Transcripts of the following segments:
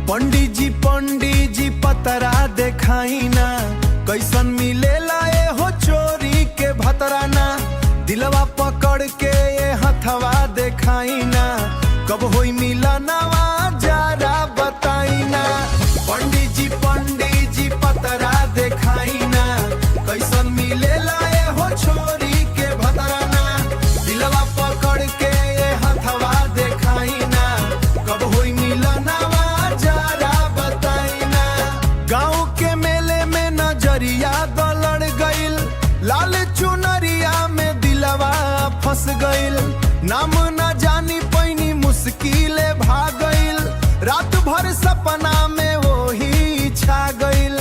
पंडित जी पतरा देखाई ना, कैसन मिलेला ए हो चोरी के भतराना। दिलवा पकड़ के ये हथवा देखाई ना, कब होई मिलनवा जरा बताई ना। पंडित जी पतरा देखाई ना, कैसन मिलेला ए हो छोरी के भतराना। दिलवा पकड़ के ये हथवा देखाई ना, कब होई मिलनवा जरा बताई ना। गाँव के मेले में नजरिया दलड़ गइल, लाल चुनरिया में दिलवा फंस गइल। नाम न जानी पैनी मुश्किले भागइल, रात भर सपना में वही छा गइल।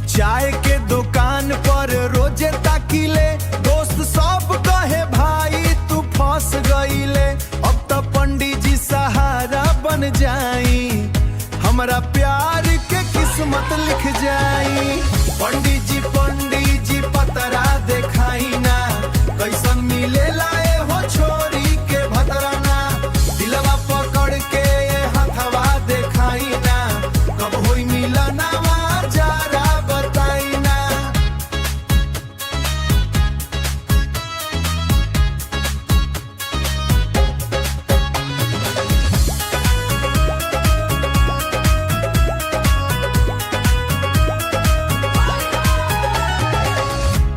चाय के दुकान पर रोजे ताकिले, दोस्त सब कहे भाई तू फंस गइले। अब तो पंडित जी सहारा बन जाई, हमरा प्यार के किस्मत लिख जाई। पंडित जी पतरा देखाई ना, कैसन मिलेला ए हो छोरी के भतराना। दिलवा पकड़ के ये हथवा देखाई ना, कब होई मिलनवा जरा बताई ना।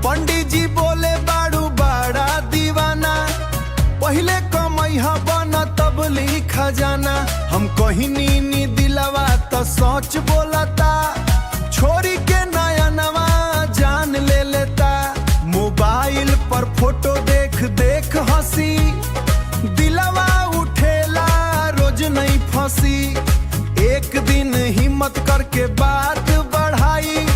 पंडित जी बोले बाड़ू बड़ा दीवाना, पहले कमैहा बन तब लिखा जाना। हम कहीं नी दिलवा तो सोच बोलता, छोरी के नयनवा जान ले लेता। मोबाइल पर फोटो देख देख हंसी, दिलवा उठेला रोज नहीं फंसी। एक दिन हिम्मत करके बात बढ़ाई,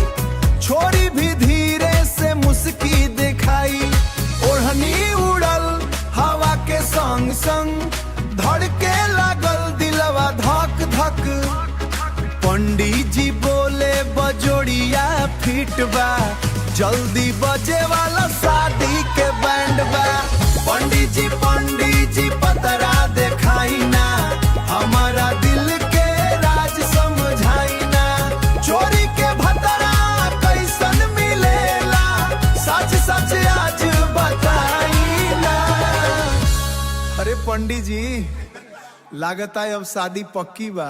छोरी भी धीरे से मुस्की दिखाई। ओढ़नी उड़ल हवा के संग संग, धड़के लागल दिलवा धक धक। पंडित जी बोले बजोड़िया फिट बा, जल्दी बजे वाला शादी के बैंड बा। पंडित जी पतरा देखाई ना, हमारा दिल के राज समझाई ना। चोरी के भतरा कैसन मिलेला, सच सच आज बताई ना। अरे पंडित जी, लागता है अब शादी पक्की बा।